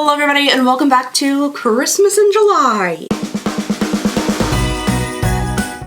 Hello everybody and welcome back to Christmas in July.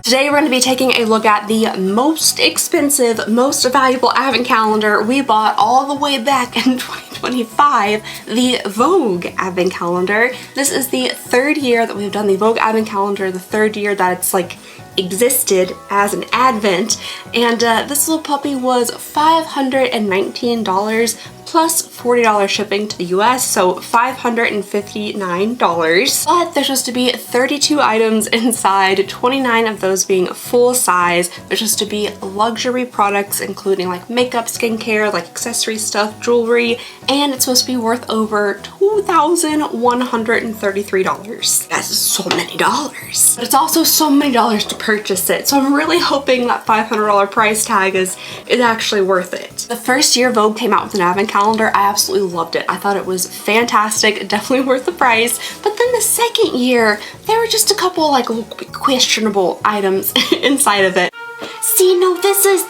Today we're going to be taking a look at the most expensive, most valuable advent calendar we bought all the way back in 2025, the Vogue advent calendar. This is the third year that we've done the Vogue advent calendar, the third year that it's like existed as an advent, and this little puppy was $519 plus $40 shipping to the US, so $559. But there's supposed to be 32 items inside, 29 of those being full size. There's supposed to be luxury products including like makeup, skincare, like accessory stuff, jewelry, and it's supposed to be worth over $2,133. That's so many dollars. But it's also so many dollars to purchase it, so I'm really hoping that $500 price tag is actually worth it. The first year Vogue came out with an advent calendar, I absolutely loved it. I thought it was fantastic, definitely worth the price. But then the second year, there were just a couple like little questionable items inside of it. See, no, this is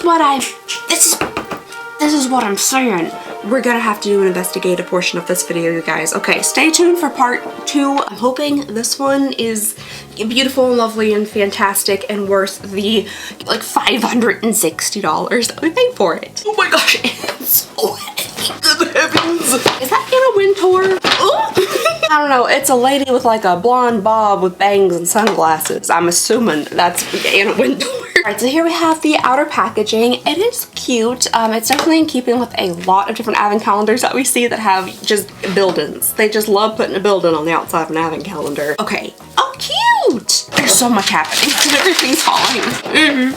what I'm saying. We're gonna have to do an investigative portion of this video, you guys. Okay, stay tuned for part 2. I'm hoping this one is beautiful and lovely and fantastic and worth the like $560 that we paid for it. Oh my gosh, it's so heavy. Good heavens. Is that Anna Wintour? I don't know, it's a lady with like a blonde bob with bangs and sunglasses. I'm assuming that's Anna Wintour. Alright, so here we have the outer packaging. It is cute. It's definitely in keeping with a lot of different advent calendars that we see that have just buildings. They just love putting a building on the outside of an advent calendar. Okay. Oh, cute! There's so much happening. Everything's falling.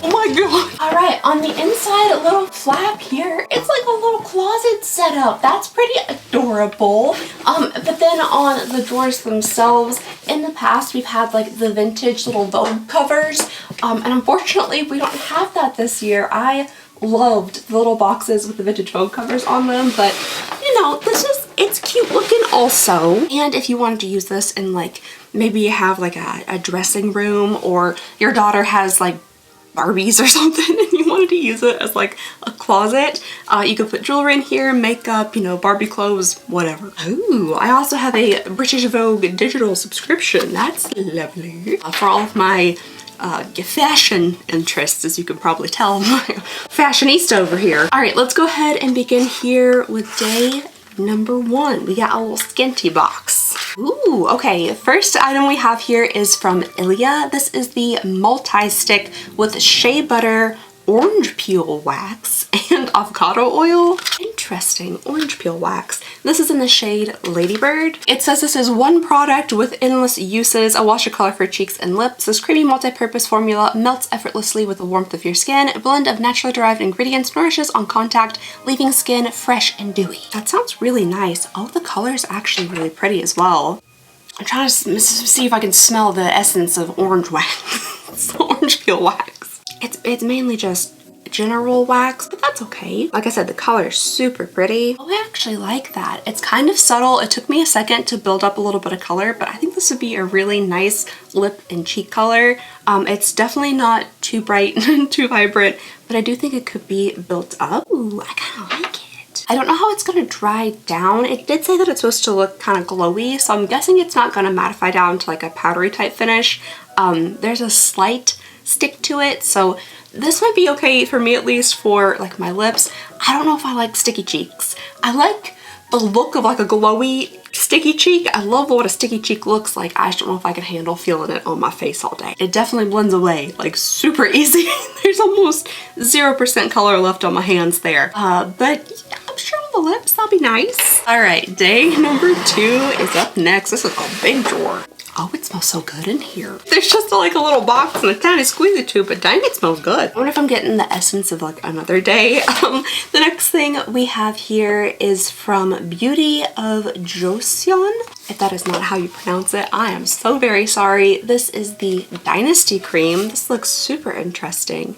Oh my god. Alright, on the inside, a little flap here. It's like a little closet setup. That's pretty adorable. But then on the drawers themselves, in the past we've had like the vintage little Vogue covers. And unfortunately we don't have that this year. I loved the little boxes with the vintage Vogue covers on them, but you know, it's cute looking also. And if you wanted to use this in like, maybe you have like a dressing room, or your daughter has like Barbies or something and you wanted to use it as like a closet, you could put jewelry in here, makeup, you know, Barbie clothes, whatever. Ooh, I also have a British Vogue digital subscription. That's lovely. For all of my fashion interests, as you can probably tell, I'm a fashionista over here. All right, let's go ahead and begin here with day number 1. We got a little skinty box. Ooh, okay. First item we have here is from Ilia. This is the multi-stick with shea butter, orange peel wax, and avocado oil. Interesting, orange peel wax. This is in the shade Ladybird. It says this is one product with endless uses, a wash of color for cheeks and lips. This creamy multi-purpose formula melts effortlessly with the warmth of your skin. A blend of naturally derived ingredients nourishes on contact, leaving skin fresh and dewy. That sounds really nice. Oh, the color is actually really pretty as well. I'm trying to see if I can smell the essence of orange wax. Orange peel wax. It's mainly just general wax, but that's okay. Like I said, the color is super pretty. Oh, I actually like that. It's kind of subtle. It took me a second to build up a little bit of color, but I think this would be a really nice lip and cheek color. It's definitely not too bright and too vibrant, but I do think it could be built up. Ooh, I kind of like it. I don't know how it's going to dry down. It did say that it's supposed to look kind of glowy, so I'm guessing it's not going to mattify down to like a powdery type finish. There's a slight stick to it, so this might be okay for me, at least for like my lips. I don't know if I like sticky cheeks. I like the look of like a glowy sticky cheek. I love what a sticky cheek looks like. I just don't know if I can handle feeling it on my face all day. It definitely blends away like super easy. There's almost 0% color left on my hands there. But yeah, I'm sure on the lips that'll be nice. All right, day number 2 is up next. This is a big drawer. Oh, it smells so good in here. There's just like a little box and a tiny squeezy tube, but dang, it smells good. I wonder if I'm getting the essence of like another day. The next thing we have here is from Beauty of Joseon. If that is not how you pronounce it, I am so very sorry. This is the Dynasty Cream. This looks super interesting.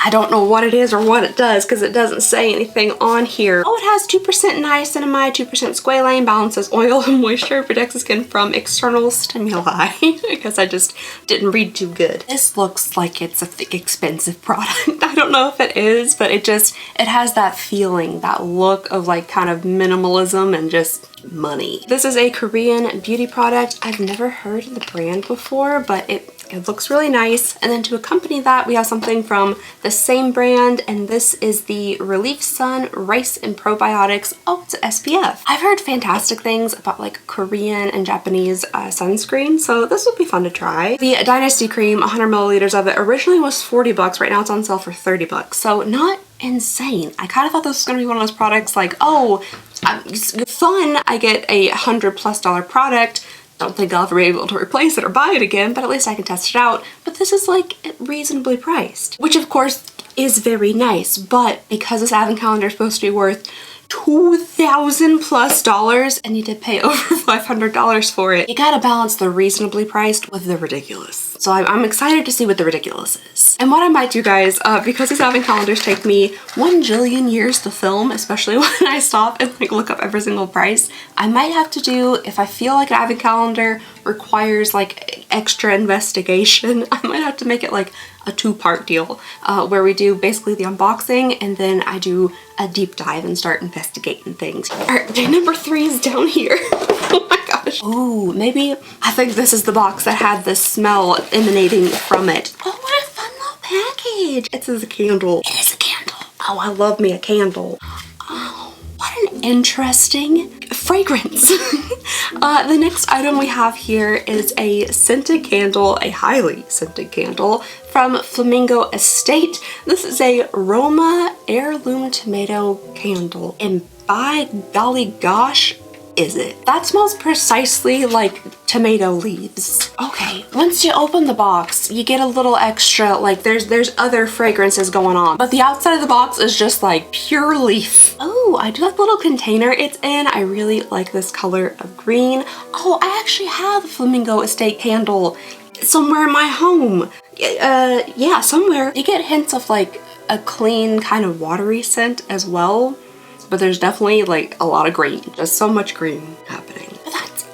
I don't know what it is or what it does because it doesn't say anything on here. Oh, it has 2% niacinamide, 2% squalane, balances oil and moisture, protects the skin from external stimuli. I guess I just didn't read too good. This looks like it's a thick, expensive product. I don't know if it is, but it has that feeling, that look of like kind of minimalism and just money. This is a Korean beauty product. I've never heard of the brand before, but it looks really nice. And then to accompany that, we have something from the same brand, and this is the Relief Sun Rice and Probiotics. Oh, it's SPF. I've heard fantastic things about like Korean and Japanese sunscreen, so this will be fun to try. The Dynasty Cream, 100 milliliters of it, originally was 40 bucks. Right now it's on sale for 30 bucks. So not insane. I kind of thought this was going to be one of those products like, oh, fun, I get a $100+ product. Don't think I'll ever be able to replace it or buy it again, but at least I can test it out. But this is like reasonably priced, which of course is very nice, but because this advent calendar is supposed to be worth $2,000+ and you did pay over $500 for it, you gotta balance the reasonably priced with the ridiculous. So I'm excited to see what the ridiculous is. And what I might do, guys, because these advent calendars take me 1 jillion years to film, especially when I stop and like look up every single price, I might have to do, if I feel like an advent calendar requires like extra investigation, I might have to make it like a 2-part deal where we do basically the unboxing and then I do a deep dive and start investigating things. All right, day number 3 is down here. Oh my gosh. Oh, maybe I think this is the box that had this smell emanating from it. Oh, what a fun little package. It says a candle. It is a candle. Oh, I love me a candle. Oh, what an interesting fragrance. The next item we have here is a scented candle, a highly scented candle from Flamingo Estate. This is a Roma Heirloom Tomato Candle, and by golly gosh, is it? That smells precisely like tomato leaves. Okay, once you open the box, you get a little extra, like there's other fragrances going on, but the outside of the box is just like pure leaf. Oh, I do like the little container it's in. I really like this color of green. Oh, I actually have a Flamingo Estate candle somewhere in my home. Yeah, somewhere. You get hints of like a clean kind of watery scent as well, but there's definitely like a lot of green, just so much green happening. But that's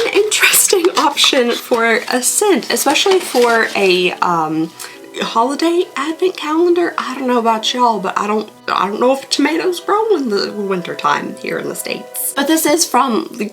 an interesting option for a scent, especially for a holiday advent calendar. I don't know about y'all, but I don't know if tomatoes grow in the winter time here in the States. But this is from the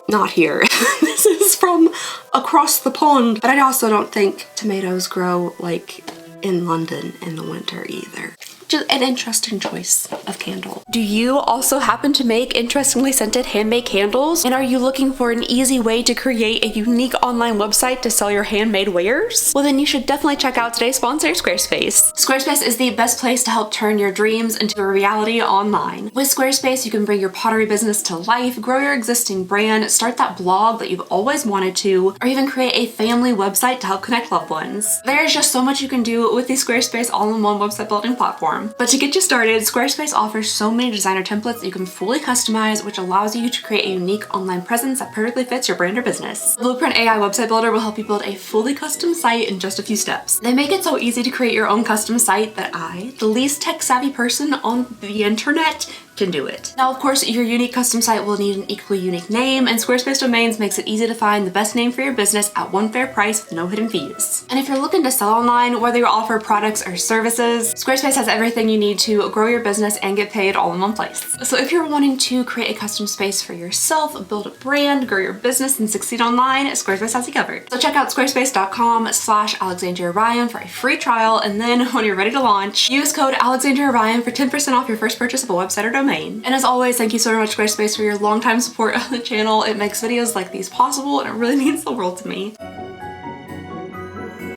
not here. This is from across the pond. But I also don't think tomatoes grow like in London in the winter either. Just an interesting choice of candle. Do you also happen to make interestingly scented handmade candles? And are you looking for an easy way to create a unique online website to sell your handmade wares? Well, then you should definitely check out today's sponsor, Squarespace. Squarespace is the best place to help turn your dreams into a reality online. With Squarespace, you can bring your pottery business to life, grow your existing brand, start that blog that you've always wanted to, or even create a family website to help connect loved ones. There's just so much you can do with the Squarespace all-in-one website building platform. But to get you started, Squarespace offers so many designer templates you can fully customize, which allows you to create a unique online presence that perfectly fits your brand or business. The Blueprint AI website builder will help you build a fully custom site in just a few steps. They make it so easy to create your own custom site that I, the least tech-savvy person on the internet, can do it. Now, of course, your unique custom site will need an equally unique name, and Squarespace Domains makes it easy to find the best name for your business at one fair price with no hidden fees. And if you're looking to sell online, whether you offer products or services, Squarespace has everything you need to grow your business and get paid all in one place. So if you're wanting to create a custom space for yourself, build a brand, grow your business, and succeed online, Squarespace has you covered. So check out squarespace.com/Alexandria Ryan for a free trial, and then when you're ready to launch, use code Alexandria Ryan for 10% off your first purchase of a website or domain. And as always, thank you so much, Squarespace, for your longtime support of the channel. It makes videos like these possible, and it really means the world to me.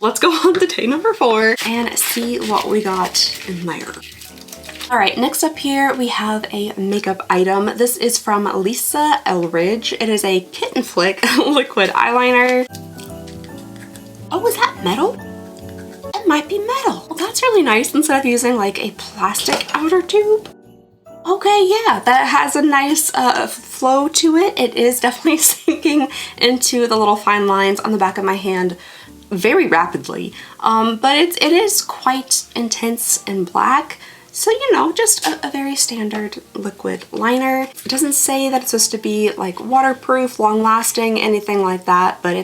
Let's go on to day number 4 and see what we got in there. All right, next up here we have a makeup item. This is from Lisa Elridge. It is a Kitten Flick liquid eyeliner. Oh, is that metal? It might be metal. Well, that's really nice instead of using like a plastic outer tube. Okay, yeah, that has a nice flow to it. It is definitely sinking into the little fine lines on the back of my hand very rapidly. But it is quite intense in black. So, you know, just a very standard liquid liner. It doesn't say that it's supposed to be like waterproof, long lasting, anything like that, but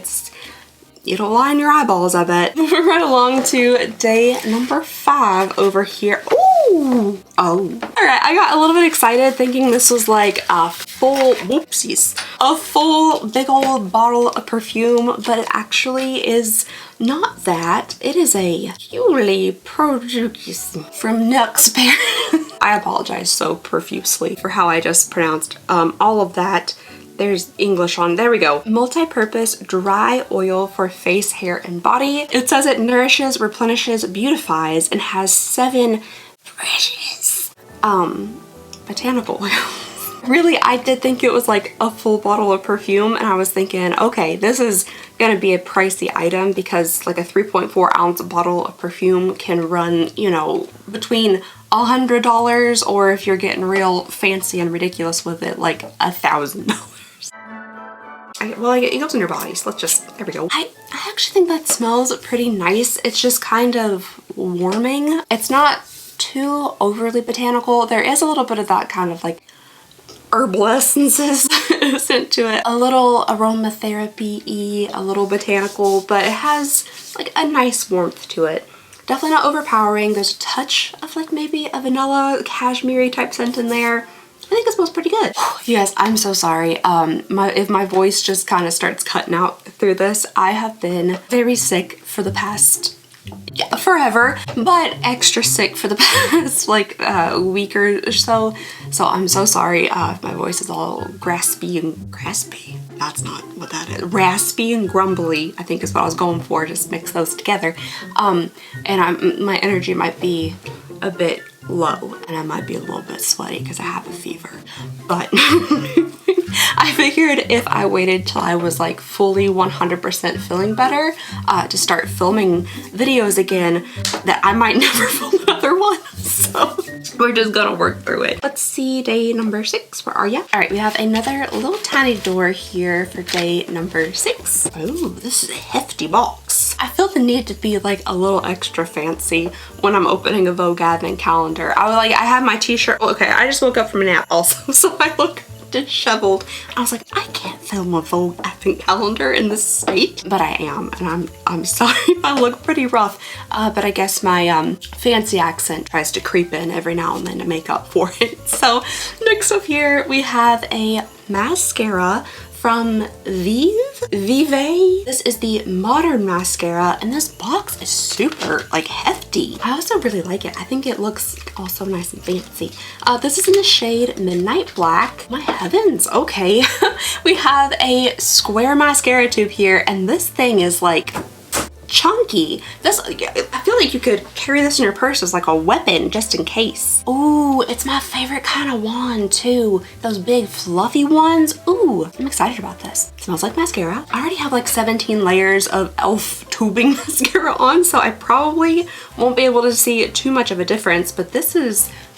it'll line your eyeballs, I bet. Moving right along to day number 5 over here. Ooh! Oh. Alright, I got a little bit excited thinking this was like a full, whoopsies, a full big old bottle of perfume, but it actually is not that. It is a purely produce from Nux Pair. I apologize so profusely for how I just pronounced all of that. There's English on, there we go. Multi-purpose dry oil for face, hair, and body. It says it nourishes, replenishes, beautifies, and has 7 precious botanical oils. Really, I did think it was like a full bottle of perfume, and I was thinking, okay, this is gonna be a pricey item because like a 3.4 ounce bottle of perfume can run, you know, between $100, or if you're getting real fancy and ridiculous with it, like $1,000. Well, it goes in your body, so let's just, there we go. I actually think that smells pretty nice. It's just kind of warming. It's not too overly botanical. There is a little bit of that kind of like herbal essences sent to it. A little aromatherapy-y, a little botanical, but it has like a nice warmth to it. Definitely not overpowering. There's a touch of like maybe a vanilla cashmere type scent in there. I think it smells pretty good. You guys, I'm so sorry. If my voice just kind of starts cutting out through this, I have been very sick for the past, yeah, forever, but extra sick for the past like week or so. So I'm so sorry if my voice is all graspy and graspy. That's not what that is. Raspy and grumbly, I think is what I was going for. Just mix those together. And my energy might be a bit low, and I might be a little bit sweaty because I have a fever, but I figured if I waited till I was like fully 100% feeling better to start filming videos again, that I might never film another one. So we're just gonna work through it. Let's see, day number 6, where are ya? All right, we have another little tiny door here for day number 6. Oh, this is a hefty box. I feel the need to be like a little extra fancy when I'm opening a Vogue advent calendar. I have my t-shirt. Okay, I just woke up from a nap also, so I look disheveled. I was like, I can't film a Vogue advent calendar in this state, but I am, and I'm sorry if I look pretty rough, but I guess my fancy accent tries to creep in every now and then to make up for it. So next up here we have a mascara from Vive. This is the Modern Mascara, and this box is super like hefty. I also really like it. I think it looks also nice and fancy. This is in the shade Midnight Black. My heavens, okay. We have a square mascara tube here, and this thing is like chunky. This, I feel like you could carry this in your purse as like a weapon just in case. Ooh, it's my favorite kind of wand too. Those big fluffy ones. Ooh, I'm excited about this. It smells like mascara. I already have like 17 layers of e.l.f. tubing mascara on, so I probably won't be able to see too much of a difference, but this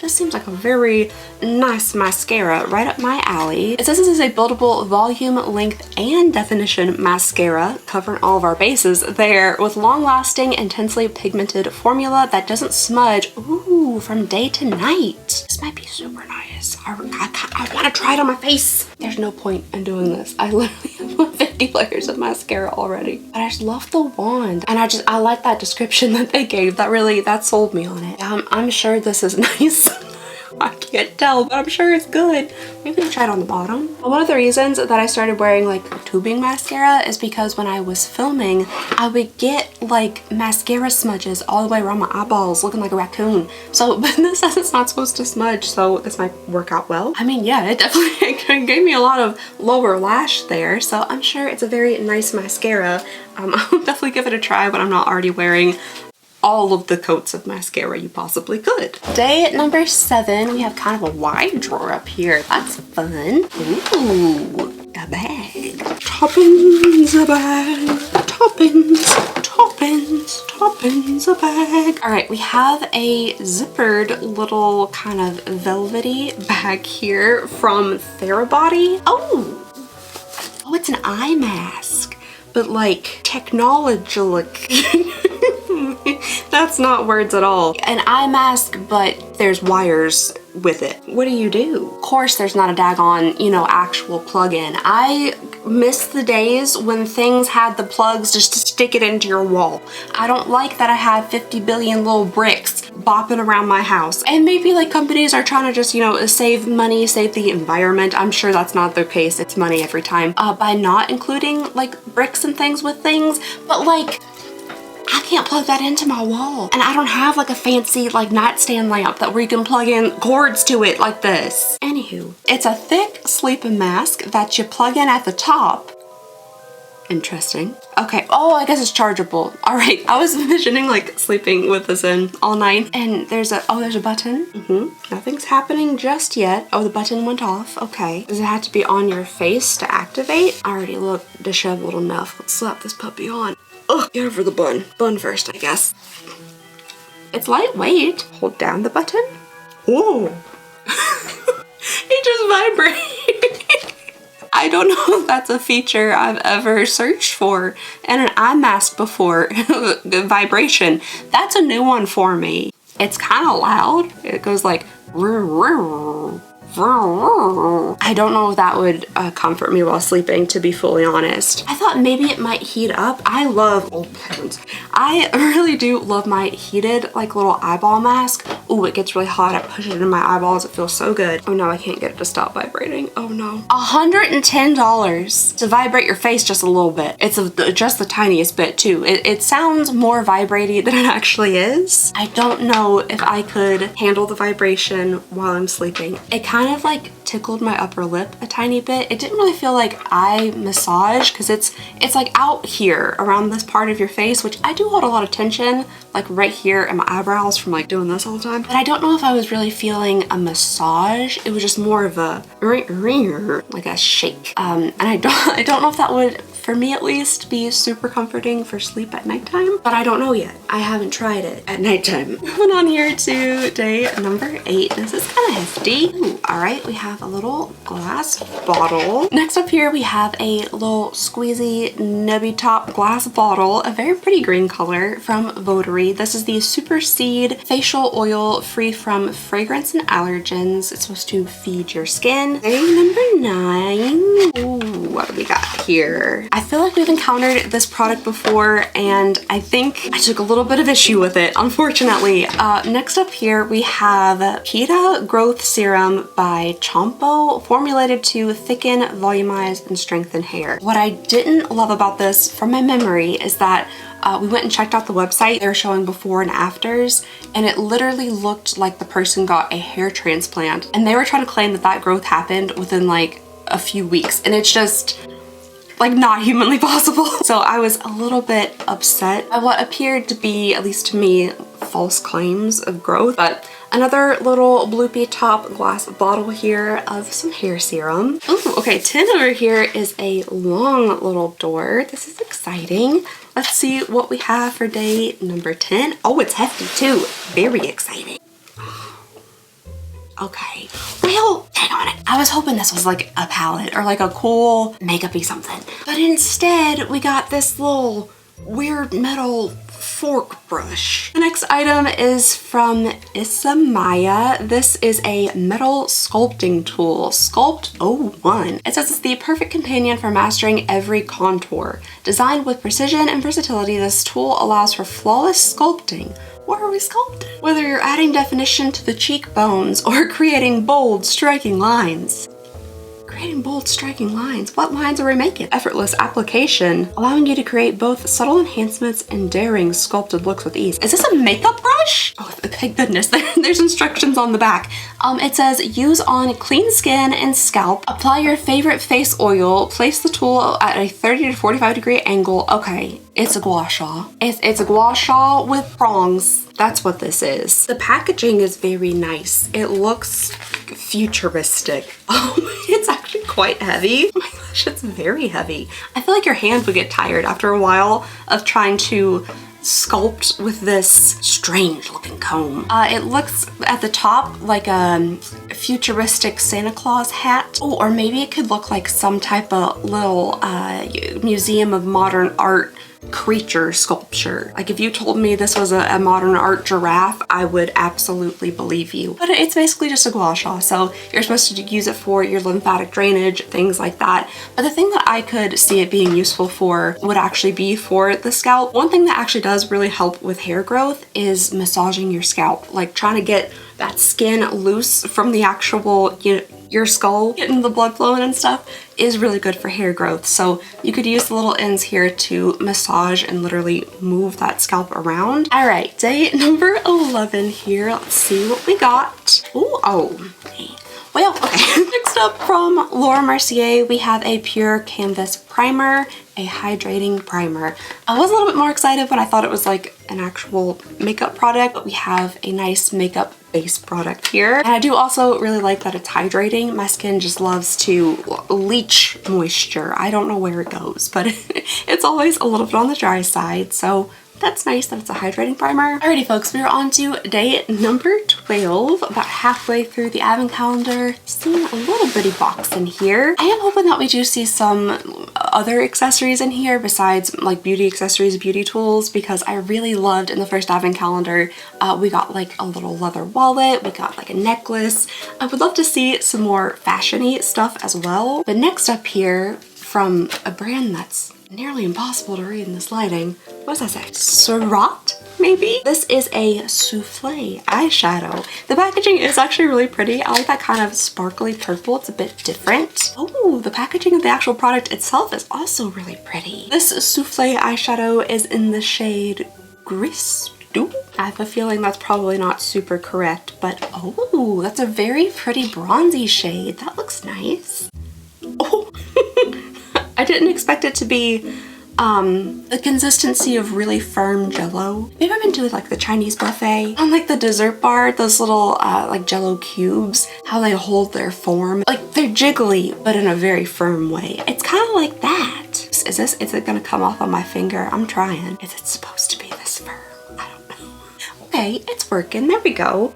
seems like a very nice mascara right up my alley. It says this is a buildable volume, length, and definition mascara, covering all of our bases there, with long-lasting, intensely pigmented formula that doesn't smudge, ooh, from day to night. This might be super nice. I want to try it on my face. There's no point in doing this. I literally have 50 layers of mascara already. But I just love the wand, and I like that description that they gave. That sold me on it. I'm sure this is nice. I can't tell, but I'm sure it's good. Maybe I'll try it on the bottom. One of the reasons that I started wearing like tubing mascara is because when I was filming, I would get like mascara smudges all the way around my eyeballs looking like a raccoon. So, but this says it's not supposed to smudge, so this might work out well. I mean, yeah, it definitely gave me a lot of lower lash there, so I'm sure it's a very nice mascara. I'll definitely give it a try when I'm not already wearing all of the coats of mascara you possibly could. Day number 7, we have kind of a wide drawer up here. That's fun. Ooh, a bag. Toppins, a bag. Toppins, toppins, toppins, a bag. All right, we have a zippered little kind of velvety bag here from Therabody. Oh, it's an eye mask. but like technology. That's not words at all. An eye mask, but there's wires with it. What do? Of course there's not a daggone, you know, actual plug-in. I miss the days when things had the plugs just to stick it into your wall. I don't like that I have 50 billion little bricks bopping around my house. And maybe like companies are trying to just, you know, save money, save the environment. I'm sure that's not their case. It's money every time. By not including like bricks and things with things, but like, I can't plug that into my wall. And I don't have like a fancy like nightstand lamp that where you can plug in cords to it like this. Anywho, it's a thick sleeping mask that you plug in at the top. Interesting. Okay, oh, I guess it's chargeable. All right, I was envisioning like sleeping with this in all night. And there's a button. Nothing's happening just yet. Oh, the button went off, okay. Does it have to be on your face to activate? I already look disheveled enough. Let's slap this puppy on. Ugh, get over the bun. Bun first, I guess. It's lightweight. Hold down the button. Ooh. It just vibrates. I don't know if that's a feature I've ever searched for in an eye mask before. The vibration. That's a new one for me. It's kind of loud. It goes like I don't know if that would comfort me while sleeping, to be fully honest. I thought maybe it might heat up. I love, oh heavens, I really do love my heated like little eyeball mask. Ooh, it gets really hot. I push it in my eyeballs. It feels so good. Oh no, I can't get it to stop vibrating. Oh no. $110 to vibrate your face just a little bit. It's just the tiniest bit too. It sounds more vibraty than it actually is. I don't know if I could handle the vibration while I'm sleeping. It kind of like tickled my upper lip a tiny bit. It didn't really feel like eye massage because it's like out here around this part of your face, which I do hold a lot of tension like right here in my eyebrows from like doing this all the time. But I don't know if I was really feeling a massage. It was just more of a like a shake. And I don't know if that would, for me at least, be super comforting for sleep at nighttime, but I don't know yet. I haven't tried it at nighttime. Moving on here to day number 8. This is kind of hefty. Ooh, all right, we have a little glass bottle. Next up here, we have a little squeezy nubby top glass bottle, a very pretty green color from Vogue. This is the Super Seed Facial Oil, free from fragrance and allergens. It's supposed to feed your skin. Day number 9. Ooh, what do we got here? I feel like we've encountered this product before, and I think I took a little bit of issue with it, unfortunately. Next up here, we have Keto Growth Serum by Champo, formulated to thicken, volumize, and strengthen hair. What I didn't love about this, from my memory, is that we went and checked out the website. They were showing before and afters, and it literally looked like the person got a hair transplant, and they were trying to claim that that growth happened within like a few weeks, and it's just like not humanly possible. So I was a little bit upset at what appeared to be, at least to me, false claims of growth. But another little bloopy top glass bottle here of some hair serum. Ooh, okay, 10 over here is a long little door. This is exciting. Let's see what we have for day number 10. Oh, it's hefty too. Very exciting. Okay, well, hang on it. I was hoping this was like a palette or like a cool makeup-y something. But instead, we got this little weird metal fork brush. The next item is from Isamaya. This is a metal sculpting tool, Sculpt 01. It says it's the perfect companion for mastering every contour. Designed with precision and versatility, this tool allows for flawless sculpting. What are we sculpting? Whether you're adding definition to the cheekbones or creating bold, striking lines. Creating bold, striking lines. What lines are we making? Effortless application, allowing you to create both subtle enhancements and daring sculpted looks with ease. Is this a makeup brush? Oh, thank goodness. There's instructions on the back. It says, use on clean skin and scalp. Apply your favorite face oil. Place the tool at a 30 to 45 degree angle. Okay, it's a gua sha. It's a gua sha with prongs. That's what this is. The packaging is very nice. It looks futuristic. Oh, it's actually quite heavy. Oh my gosh, it's very heavy. I feel like your hand would get tired after a while of trying to sculpt with this strange looking comb. It looks at the top like a futuristic Santa Claus hat. Oh, or maybe it could look like some type of little museum of modern art creature sculpture. Like if you told me this was a modern art giraffe, I would absolutely believe you. But it's basically just a gua sha, so you're supposed to use it for your lymphatic drainage, things like that. But the thing that I could see it being useful for would actually be for the scalp. One thing that actually does really help with hair growth is massaging your scalp, like trying to get that skin loose from the actual, your skull, getting the blood flowing and stuff is really good for hair growth. So you could use the little ends here to massage and literally move that scalp around. All right, day number 11 here. Let's see what we got. Ooh, oh, okay. Well, okay. Next up from Laura Mercier, we have a pure canvas primer, a hydrating primer. I was a little bit more excited when I thought it was like an actual makeup product, but we have a nice makeup base product here. And I do also really like that it's hydrating. My skin just loves to leach moisture. I don't know where it goes, but it's always a little bit on the dry side. So that's nice that it's a hydrating primer. Alrighty folks, we are on to day number 12, about halfway through the advent calendar. Seeing a little bitty box in here. I am hoping that we do see some other accessories in here besides like beauty accessories, beauty tools, because I really loved in the first advent calendar, we got like a little leather wallet, we got like a necklace. I would love to see some more fashion-y stuff as well. But next up here, from a brand that's nearly impossible to read in this lighting. What does that say? Surat, maybe? This is a souffle eyeshadow. The packaging is actually really pretty. I like that kind of sparkly purple. It's a bit different. Oh, the packaging of the actual product itself is also really pretty. This souffle eyeshadow is in the shade Gris. I have a feeling that's probably not super correct, but oh, that's a very pretty bronzy shade. That looks nice. Oh, I didn't expect it to be the consistency of really firm jello. Maybe I've been doing like the Chinese buffet on like the dessert bar, those little like jello cubes, how they hold their form. Like they're jiggly, but in a very firm way. It's kind of like that. Is it gonna come off on my finger? I'm trying. Is it supposed to be this firm? I don't know. Okay, it's working. There we go.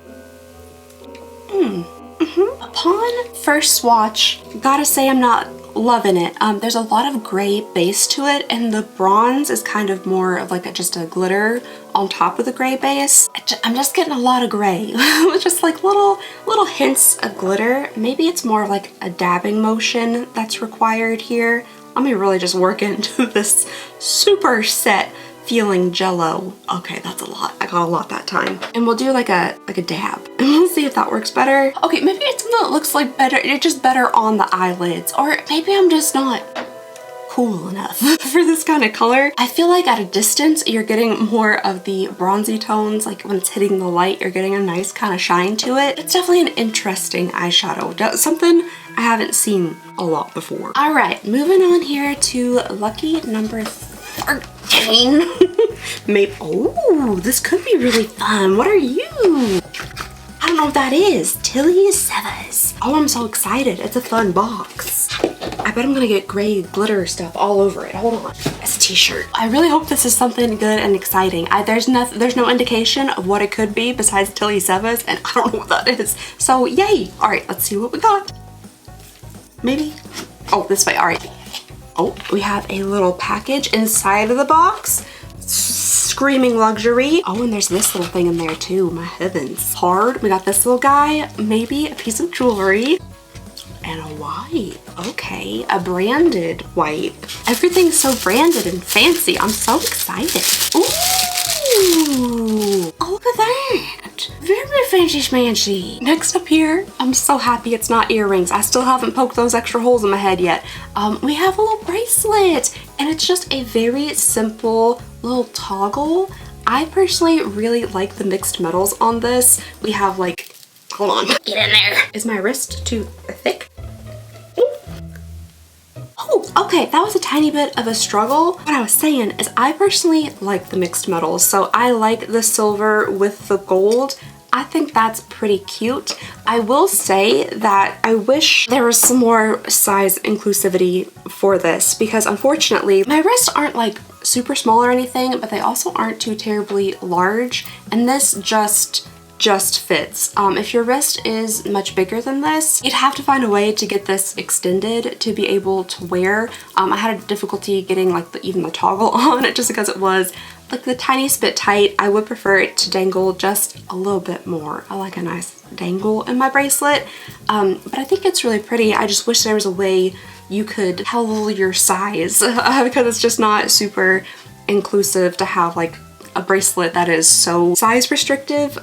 Upon first swatch, gotta say I'm not loving it. There's a lot of gray base to it, and the bronze is kind of more of like just a glitter on top of the gray base. I'm just getting a lot of gray with just like little hints of glitter. Maybe it's more of like a dabbing motion that's required here. Let me really just work into this super set feeling jello. Okay, that's a lot. I got a lot that time. And we'll do like a dab and we'll see if that works better. Okay, maybe it's something that looks like better. It's just better on the eyelids, or maybe I'm just not cool enough for this kind of color. I feel like at a distance, you're getting more of the bronzy tones. Like when it's hitting the light, you're getting a nice kind of shine to it. It's definitely an interesting eyeshadow. Something I haven't seen a lot before. All right, moving on here to lucky number 13. Maybe, oh, this could be really fun. What are you? I don't know what that is. Tilly Sevas. Oh, I'm so excited. It's a fun box. I bet I'm gonna get gray glitter stuff all over it. Hold on. It's a t-shirt. I really hope this is something good and exciting. There's no indication of what it could be besides Tilly Sevas, and I don't know what that is. So yay. All right, let's see what we got. Maybe. Oh, this way. All right. Oh, we have a little package inside of the box. Screaming luxury. Oh, and there's this little thing in there too. My heavens. Hard. We got this little guy. Maybe a piece of jewelry. And a wipe. Okay, a branded wipe. Everything's so branded and fancy. I'm so excited. Ooh. Oh, look at that. Very fancy schmancy. Next up here, I'm so happy it's not earrings. I still haven't poked those extra holes in my head yet. We have a little bracelet, and it's just a very simple little toggle. I personally really like the mixed metals on this. We have like, hold on, get in there. Is my wrist too thick? Oh, okay, that was a tiny bit of a struggle. What I was saying is I personally like the mixed metals. So I like the silver with the gold. I think that's pretty cute. I will say that I wish there was some more size inclusivity for this, because unfortunately my wrists aren't like super small or anything, but they also aren't too terribly large, and this just fits. If your wrist is much bigger than this, you'd have to find a way to get this extended to be able to wear. I had a difficulty getting like even the toggle on it just because it was like the tiniest bit tight. I would prefer it to dangle just a little bit more. I like a nice dangle in my bracelet, but I think it's really pretty. I just wish there was a way you could tell your size because it's just not super inclusive to have like a bracelet that is so size restrictive,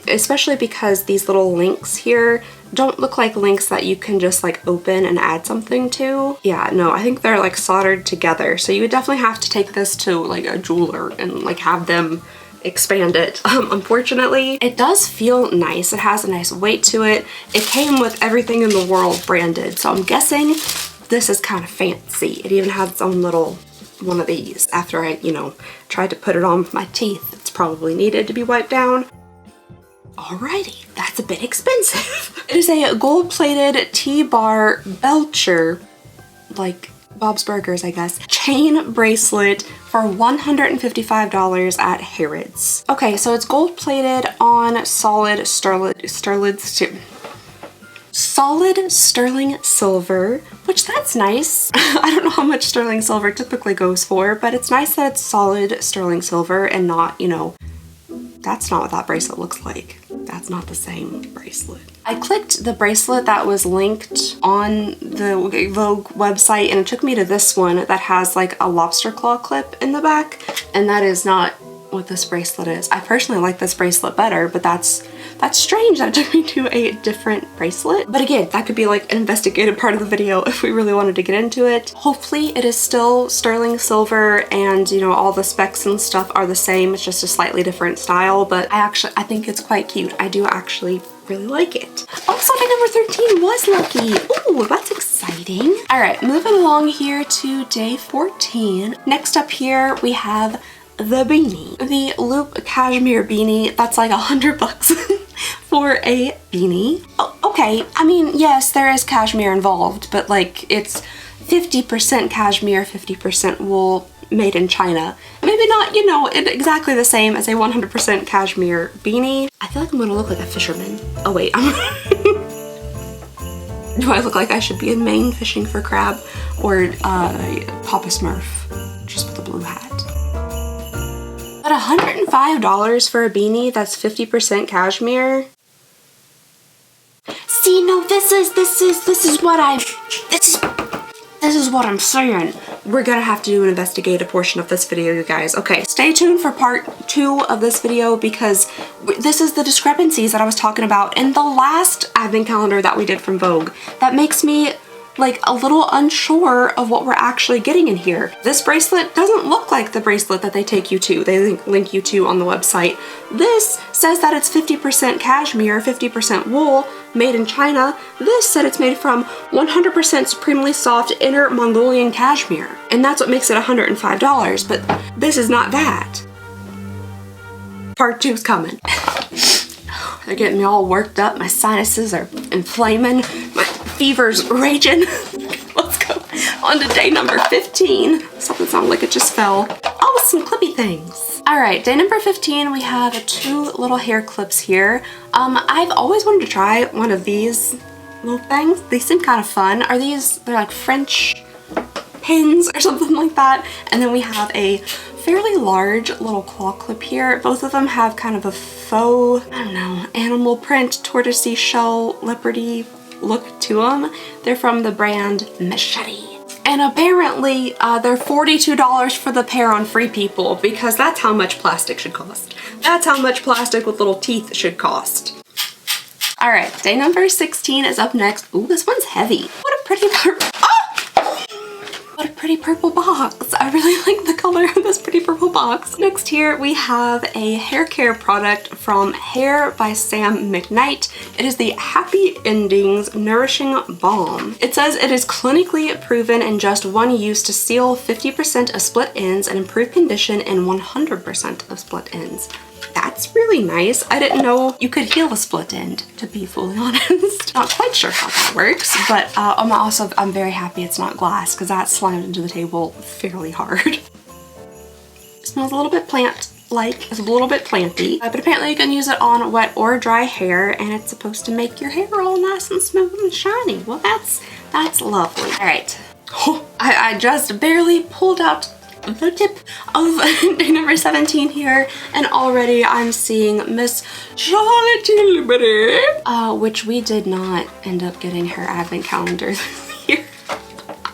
especially because these little links here don't look like links that you can just like open and add something to. Yeah, no, I think they're like soldered together, so you would definitely have to take this to like a jeweler and like have them expand it. Unfortunately, it does feel nice. It has a nice weight to it. It came with everything in the world branded, so I'm guessing this is kind of fancy. It even has its own little one of these. After I, you know, tried to put it on with my teeth, it's probably needed to be wiped down. Alrighty, that's a bit expensive. It is a gold-plated T-bar Belcher, like Bob's Burgers, I guess, chain bracelet for $155 at Harrods. Okay, so it's gold-plated on solid sterling silver, which that's nice. I don't know how much sterling silver typically goes for, but it's nice that it's solid sterling silver and not, you know, that's not what that bracelet looks like. That's not the same bracelet. I clicked the bracelet that was linked on the Vogue website, and it took me to this one that has like a lobster claw clip in the back, and that is not what this bracelet is. I personally like this bracelet better, but that's strange that it took me to a different bracelet. But again, that could be like an investigative part of the video if we really wanted to get into it. Hopefully it is still sterling silver and, you know, all the specs and stuff are the same. It's just a slightly different style, but I think it's quite cute. I do actually really like it. Also, my number 13 was lucky. Ooh, that's exciting. All right, moving along here to day 14. Next up here, we have the beanie. The loop cashmere beanie, that's like $100 for a beanie. Oh, okay, I mean, yes, there is cashmere involved, but like it's 50% cashmere, 50% wool, made in China. Maybe not, you know, exactly the same as a 100% cashmere beanie. I feel like I'm gonna look like a fisherman. Oh wait, do I look like I should be in Maine fishing for crab? Or Papa Smurf, just with a blue hat. But $105 for a beanie that's 50% cashmere? See, no, this is what I'm saying. We're gonna have to do an investigative portion of this video, you guys. Okay, stay tuned for part 2 of this video, because this is the discrepancies that I was talking about in the last advent calendar that we did from Vogue. That makes me like a little unsure of what we're actually getting in here. This bracelet doesn't look like the bracelet that they take you to, they link you to on the website. This says that it's 50% cashmere, 50% wool, made in China. This said it's made from 100% supremely soft Inner Mongolian cashmere. And that's what makes it $105, but this is not that. Part 2's coming. They're getting me all worked up, my sinuses are inflaming, my fever's raging. Let's go on to day number 15. Something sounded like it just fell. Oh, some clippy things. All right, day number 15, we have 2 little hair clips here. I've always wanted to try one of these little things. They seem kind of fun. They're like French pins or something like that. And then we have a fairly large little claw clip here. Both of them have kind of a faux, I don't know, animal print, tortoisey shell, leopardy look to them. They're from the brand Machete. And apparently they're $42 for the pair on Free People, because that's how much plastic should cost. That's how much plastic with little teeth should cost. All right, day number 16 is up next. Ooh, this one's heavy. What a pretty what a pretty purple box. I really like the color of this pretty purple box. Next here we have a hair care product from Hair by Sam McKnight. It is the Happy Endings Nourishing Balm. It says it is clinically proven in just 1 use to seal 50% of split ends and improve condition in 100% of split ends. That That's really nice. I didn't know you could heal a split end, to be fully honest. Not quite sure how that works, but I'm very happy it's not glass because that slammed into the table fairly hard. It smells a little bit plant-like. It's a little bit planty, but apparently you can use it on wet or dry hair, and it's supposed to make your hair all nice and smooth and shiny. Well, that's lovely. All right. I just barely pulled out the tip of day number 17 here, and already I'm seeing Miss Charlotte Tilbury, which we did not end up getting her advent calendar this year.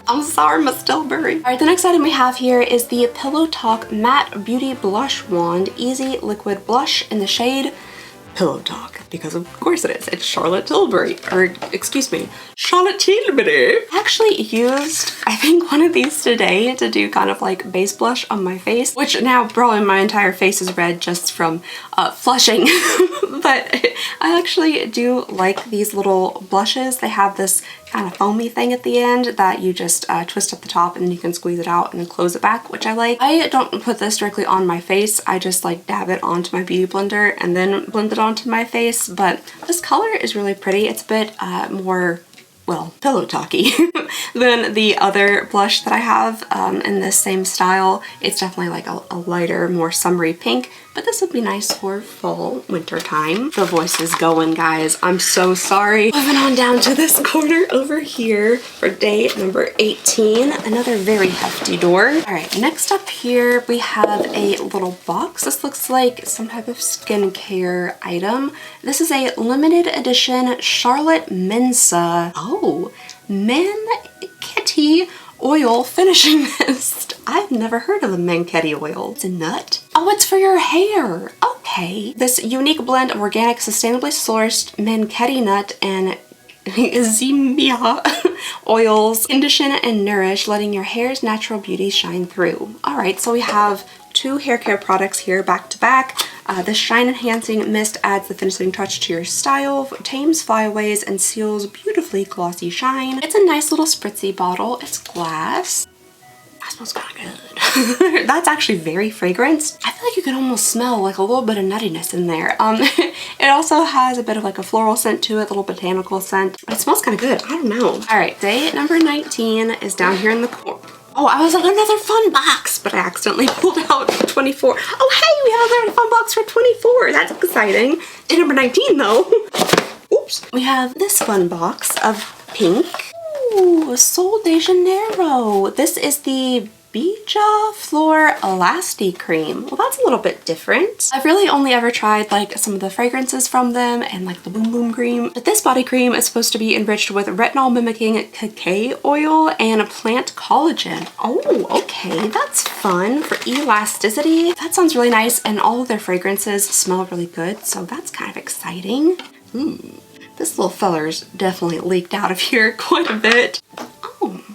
I'm sorry, Miss Tilbury. All right, the next item we have here is the Pillow Talk Matte Beauty Blush Wand Easy Liquid Blush in the shade Pillow Talk, because of course it is. It's Charlotte Tilbury, or excuse me, Charlotte Tilbury. I actually used, I think, one of these today to do kind of like base blush on my face, which now probably my entire face is red just from flushing. But I actually do like these little blushes. They have this kind of foamy thing at the end that you just twist up the top and then you can squeeze it out and then close it back, which I like. I don't put this directly on my face. I just like dab it onto my beauty blender and then blend it onto my face. But this color is really pretty. It's a bit more, well, pillow talky than the other blush that I have in this same style. It's definitely like a lighter, more summery pink, but this would be nice for fall, winter time. The voice is going, guys. I'm so sorry. Moving on down to this corner over here for day number 18. Another very hefty door. All right, next up here, we have a little box. This looks like some type of skincare item. This is a limited edition Charlotte Mensa. Oh, Manketti Oil Finishing Mist. I've never heard of the Manketti oil. It's a nut. Oh, it's for your hair. Okay. This unique blend of organic, sustainably sourced Manketti nut and Zimia oils condition and nourish, letting your hair's natural beauty shine through. All right, so we have two hair care products here back to back. The Shine Enhancing Mist adds the finishing touch to your style, tames flyaways, and seals beautifully glossy shine. It's a nice little spritzy bottle. It's glass. That smells kind of good. That's actually very fragrant. I feel like you can almost smell like a little bit of nuttiness in there. It also has a bit of like a floral scent to it, a little botanical scent. But it smells kind of good. I don't know. All right, day number 19 is down here in the corner. Oh, I was on another fun box, but I accidentally pulled out 24. Oh, hey, we have another fun box for 24. That's exciting. Day number 19, though. Oops. We have this fun box of pink. Ooh, Sol de Janeiro. This is the Bija Flor Elasti Cream. Well, that's a little bit different. I've really only ever tried like some of the fragrances from them and like the Boom Boom Cream. But this body cream is supposed to be enriched with retinol mimicking cacao oil and plant collagen. Oh, okay, that's fun for elasticity. That sounds really nice, and all of their fragrances smell really good, so that's kind of exciting. This little feller's definitely leaked out of here quite a bit.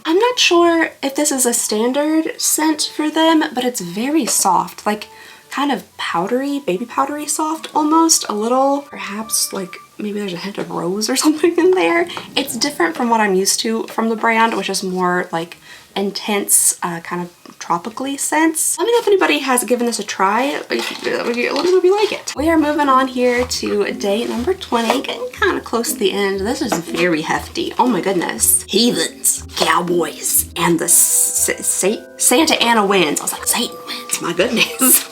I'm not sure if this is a standard scent for them, but it's very soft, like kind of powdery, baby powdery soft almost, a little, perhaps like maybe there's a hint of rose or something in there. It's different from what I'm used to from the brand, which is more like intense, kind of tropically scents. Let me know if anybody has given this a try. Let me know if you like it. We are moving on here to day number 20, getting kind of close to the end. This is very hefty. Oh my goodness. Heathens, cowboys, and the Santa Ana winds. I was like, Satan winds, my goodness.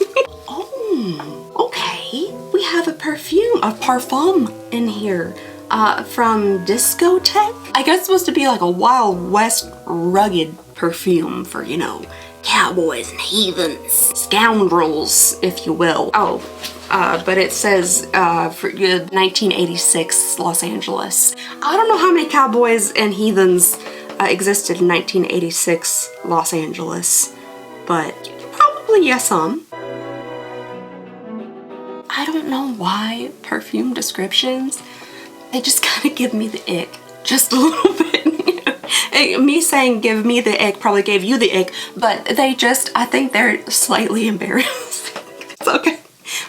Oh, okay. We have a parfum in here. From Discotheque. I guess it's supposed to be like a Wild West rugged perfume for, you know, cowboys and heathens, scoundrels, if you will. Oh, but it says for 1986 Los Angeles. I don't know how many cowboys and heathens existed in 1986 Los Angeles, but probably yes, some. I don't know why perfume descriptions, they just kind of give me the ick, just a little bit. Me saying give me the ick probably gave you the ick, but they just, I think they're slightly embarrassing. It's okay.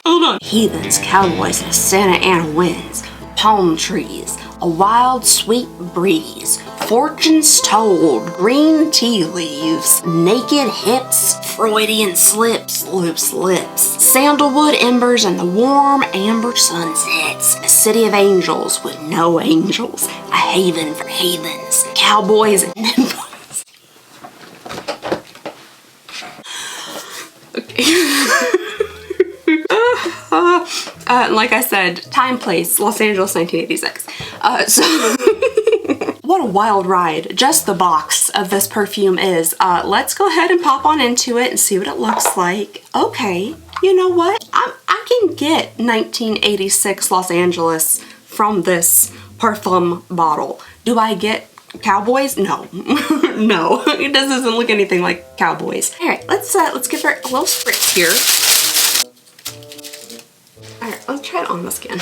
Hold on. Heathens, cowboys, and Santa Ana winds, palm trees, a wild sweet breeze, fortunes told, green tea leaves, naked hips, Freudian slips, loose lips, sandalwood embers and the warm amber sunsets. A city of angels with no angels. A haven for heathens. Cowboys and nymphs. Like I said, time, place, Los Angeles, 1986. What a wild ride just the box of this perfume is. Let's go ahead and pop on into it and see what it looks like. Okay, you know what? I can get 1986 Los Angeles from this parfum bottle. Do I get cowboys? No. No, it doesn't look anything like cowboys. All right, let's give her a little spritz here. All right, let's try it on the skin.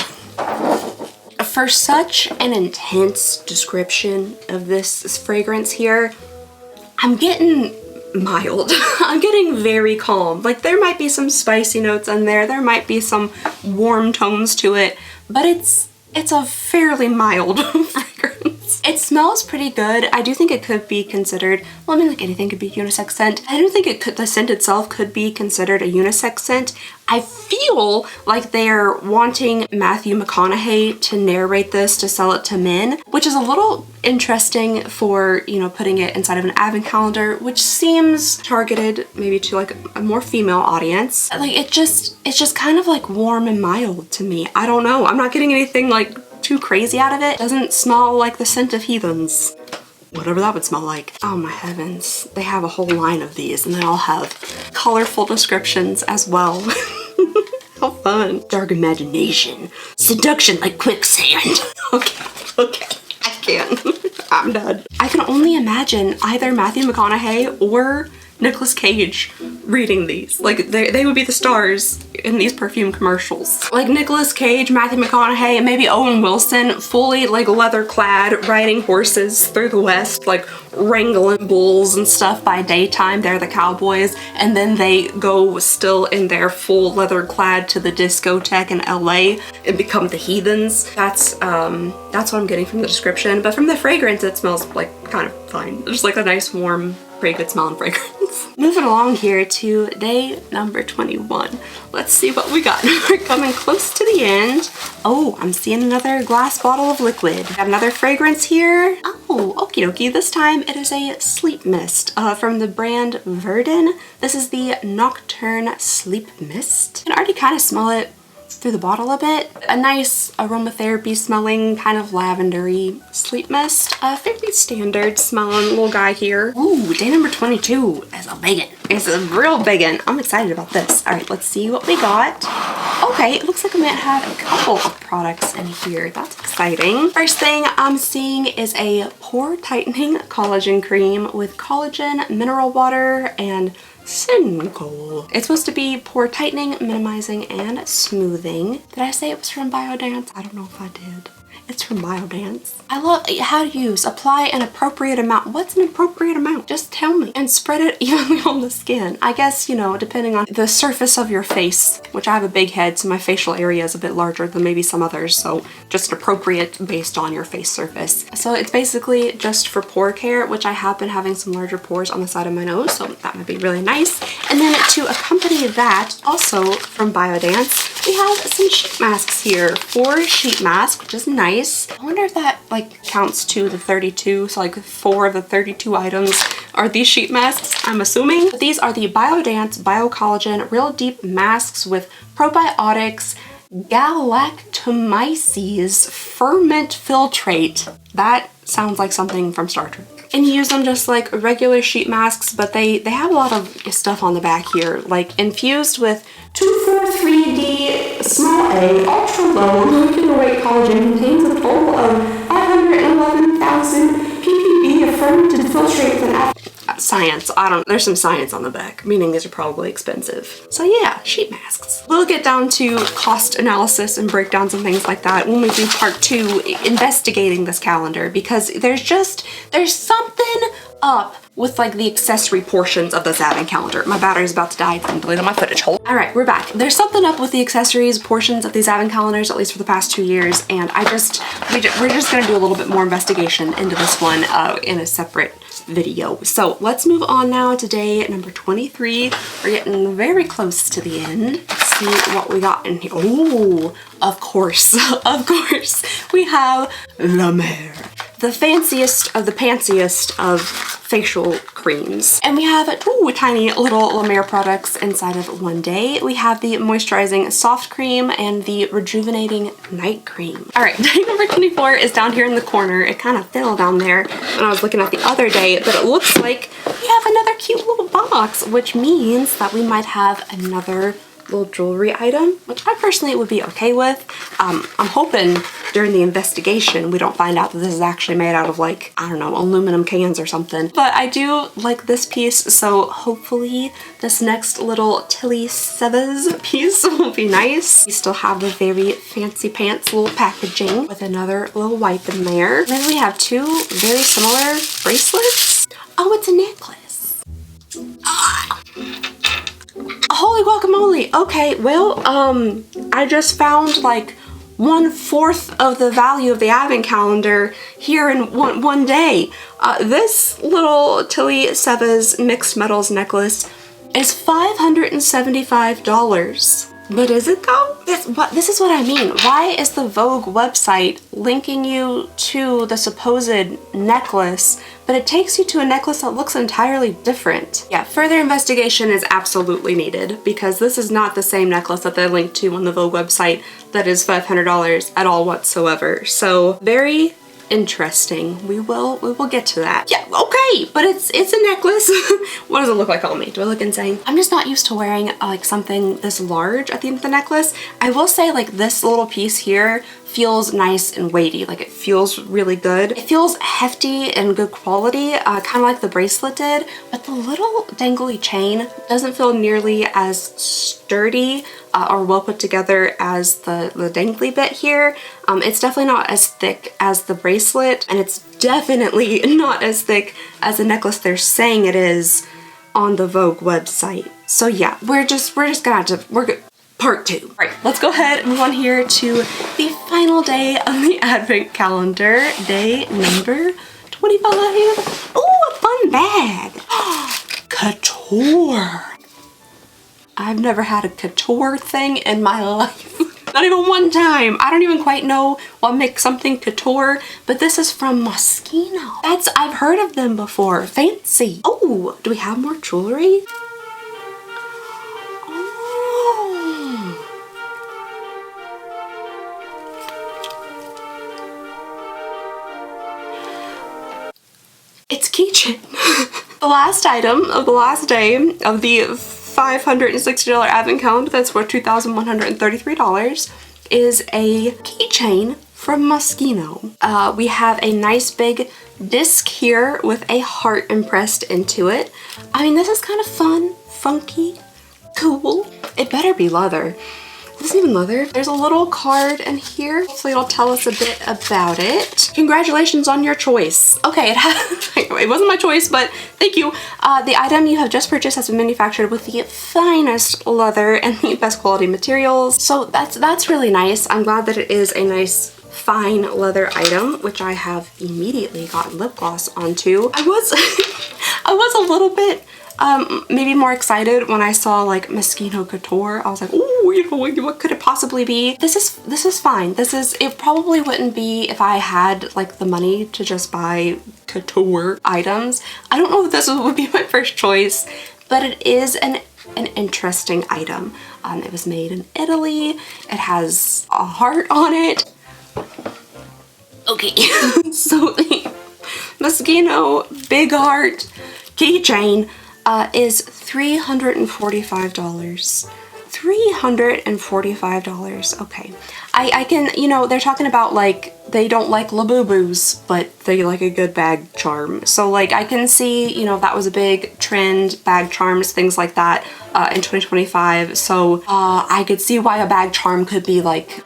For such an intense description of this fragrance here, I'm getting mild. I'm getting very calm. Like, there might be some spicy notes in there. There might be some warm tones to it, but it's a fairly mild fragrance. It smells pretty good. I do think it could be considered, well, I mean, like anything could be unisex scent. I do think the scent itself could be considered a unisex scent. I feel like they're wanting Matthew McConaughey to narrate this to sell it to men, which is a little interesting for, you know, putting it inside of an advent calendar, which seems targeted maybe to like a more female audience. Like, it's just kind of like warm and mild to me. I don't know. I'm not getting anything like too crazy out of it. It doesn't smell like the scent of heathens. Whatever that would smell like. Oh my heavens. They have a whole line of these and they all have colorful descriptions as well. How fun. Dark imagination. Seduction like quicksand. Okay. I can't. I'm done. I can only imagine either Matthew McConaughey or Nicolas Cage reading these. Like, they would be the stars in these perfume commercials. Like Nicolas Cage, Matthew McConaughey, and maybe Owen Wilson, fully like leather clad, riding horses through the West, like wrangling bulls and stuff by daytime. They're the cowboys, and then they go still in their full leather clad to the discotheque in LA and become the heathens. That's what I'm getting from the description. But from the fragrance, it smells like kind of fine. Just like a nice, warm, pretty good smelling fragrance. Moving along here to day number 21. Let's see what we got. We're coming close to the end. Oh, I'm seeing another glass bottle of liquid. Got another fragrance here. Oh, okie dokie. This time it is a sleep mist from the brand Verdun. This is the Nocturne Sleep Mist. You can already kind of smell it through the bottle a bit. A nice aromatherapy smelling, kind of lavendery sleep mist. Fairly standard smelling little guy here. Ooh, day number 22 is a big one. It's a real big one. I'm excited about this. All right, let's see what we got. Okay, it looks like I might have a couple of products in here. That's exciting. First thing I'm seeing is a pore tightening collagen cream with collagen, mineral water, and Syncool. It's supposed to be pore tightening, minimizing, and smoothing. Did I say it was from Biodance? I don't know if I did. It's from Biodance. I love how to use apply an appropriate amount. What's an appropriate amount? Just tell me. And spread it evenly on the skin. I guess, you know, depending on the surface of your face, which I have a big head, so my facial area is a bit larger than maybe some others, so just appropriate based on your face surface. So it's basically just for pore care, which I have been having some larger pores on the side of my nose, so that might be really nice. And then to accompany that, also from Biodance, we have some sheet masks here. 4 sheet masks, which is nice. I wonder if that like counts to the 32, so like 4 of the 32 items are these sheet masks, I'm assuming. But these are the Biodance Biocollagen Real Deep Masks with probiotics, galactomyces, ferment filtrate. That sounds like something from Star Trek. And you use them just like regular sheet masks, but they have a lot of stuff on the back here, like infused with 2,4,3-D small a ultra low molecular weight collagen contains a total of 511,000 ppb of fermented filtrate and science. There's some science on the back, meaning these are probably expensive. So yeah, sheet masks. We'll get down to cost analysis and breakdowns and things like that when we do part 2, investigating this calendar, because there's something up with like the accessory portions of this advent calendar. My battery's about to die. I'm deleting my footage. Hold. All right, we're back. There's something up with the accessories portions of these advent calendars, at least for the past 2 years, and we're just gonna do a little bit more investigation into this one in a separate video. So let's move on now to day number 23. We're getting very close to the end. Let's see what we got in here. Oh, of course, of course, we have La Mer, the fanciest of the pantsiest of facial creams. And we have two tiny little La Mer products inside of one day. We have the moisturizing soft cream and the rejuvenating night cream. All right, day number 24 is down here in the corner. It kind of fell down there when I was looking at the other day, but it looks like we have another cute little box, which means that we might have another little jewelry item, which I personally would be okay with. I'm hoping during the investigation we don't find out that this is actually made out of, like, I don't know, aluminum cans or something. But I do like this piece, so hopefully this next little Tilly Severs piece will be nice. We still have the very fancy pants little packaging with another little wipe in there. Then we have two very similar bracelets. Oh, it's a necklace. Ah. Holy guacamole. Okay, well, I just found like 1/4 of the value of the advent calendar here in one day. This little Tilly Severs mixed metals necklace is $575. But is it though? This is what I mean. Why is the Vogue website linking you to the supposed necklace, but it takes you to a necklace that looks entirely different? Yeah, further investigation is absolutely needed because this is not the same necklace that they linked to on the Vogue website that is $500 at all whatsoever. So very interesting. We will get to that. Yeah, okay, but it's a necklace. What does it look like on me? Do I look insane? I'm just not used to wearing like something this large at the end of the necklace. I will say, like, this little piece here feels nice and weighty. Like, it feels really good. It feels hefty and good quality, kind of like the bracelet did, but the little dangly chain doesn't feel nearly as sturdy or well put together as the dangly bit here. It's definitely not as thick as the bracelet, and it's definitely not as thick as the necklace they're saying it is on the Vogue website. So yeah, we're just gonna have to, part 2. All right, let's go ahead and move on here to the final day of the advent calendar, day number 25. Oh, a fun bag. Couture. I've never had a couture thing in my life. Not even one time. I don't even quite know what makes something couture, but this is from Moschino. I've heard of them before. Fancy. Oh, do we have more jewelry? It's keychain. The last item of the last day of the $560 advent calendar that's worth $2,133 is a keychain from Moschino. We have a nice big disc here with a heart impressed into it. I mean, this is kind of fun, funky, cool. It better be leather. This isn't even leather. There's a little card in here, so it'll tell us a bit about it. Congratulations on your choice. Okay, it wasn't my choice, but thank you. The item you have just purchased has been manufactured with the finest leather and the best quality materials. So that's really nice. I'm glad that it is a nice fine leather item, which I have immediately gotten lip gloss onto. I was a little bit maybe more excited when I saw like Moschino Couture. I was like, ooh, you know, what could it possibly be? This is fine. It probably wouldn't be if I had like the money to just buy couture items. I don't know if this would be my first choice, but it is an interesting item. It was made in Italy. It has a heart on it. Okay, so the Moschino Big Heart keychain is $345. $345. Okay. I can, you know, they're talking about like they don't like Labubu's, but they like a good bag charm. So like I can see, you know, that was a big trend, bag charms, things like that in 2025. So I could see why a bag charm could be like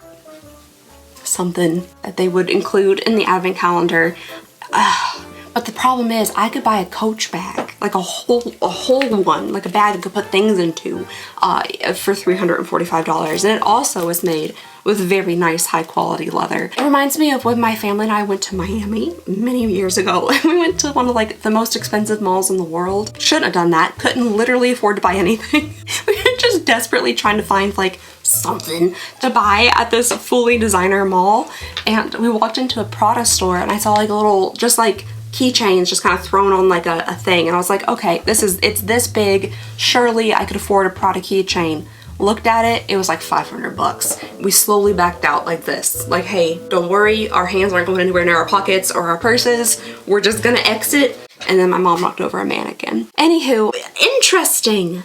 something that they would include in the advent calendar. But the problem is I could buy a Coach bag, like a whole one, like a bag that could put things into for $345. And it also is made with very nice high quality leather. It reminds me of when my family and I went to Miami many years ago. We went to one of like the most expensive malls in the world. Shouldn't have done that. Couldn't literally afford to buy anything. We were just desperately trying to find like something to buy at this fully designer mall, and we walked into a Prada store and I saw like a little, just like keychains just kind of thrown on like a thing, and I was like, okay, it's this big, surely I could afford a Prada keychain. Looked at it, it was like 500 bucks. We slowly backed out like this. Like, hey, don't worry, our hands aren't going anywhere near our pockets or our purses. We're just gonna exit. And then my mom knocked over a mannequin. Anywho, interesting.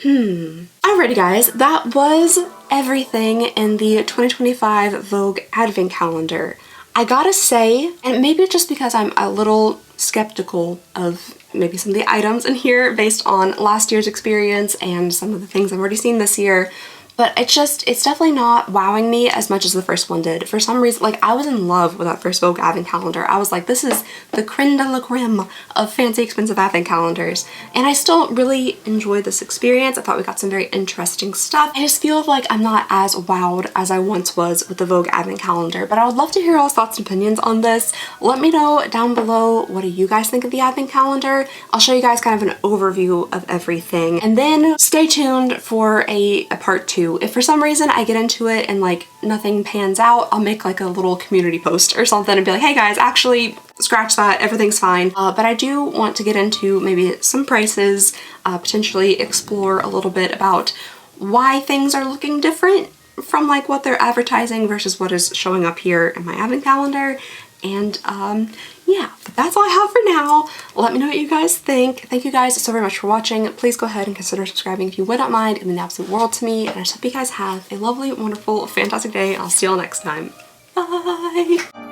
Alrighty guys, that was everything in the 2025 Vogue Advent Calendar. I gotta say, and maybe just because I'm a little skeptical of maybe some of the items in here based on last year's experience and some of the things I've already seen this year, but it's definitely not wowing me as much as the first one did. For some reason, like, I was in love with that first Vogue Advent Calendar. I was like, this is the creme de la creme of fancy, expensive Advent calendars. And I still really enjoyed this experience. I thought we got some very interesting stuff. I just feel like I'm not as wowed as I once was with the Vogue Advent Calendar, but I would love to hear y'all's thoughts and opinions on this. Let me know down below, what do you guys think of the Advent Calendar? I'll show you guys kind of an overview of everything. And then stay tuned for a part 2. If for some reason I get into it and like nothing pans out, I'll make like a little community post or something and be like, hey guys, actually scratch that, everything's fine. But I do want to get into maybe some prices, potentially explore a little bit about why things are looking different from like what they're advertising versus what is showing up here in my Advent calendar. And yeah, that's all I have for now. Let me know what you guys think. Thank you guys so very much for watching. Please go ahead and consider subscribing if you would not mind. It would mean the absolute world to me. And I just hope you guys have a lovely, wonderful, fantastic day. I'll see y'all next time. Bye!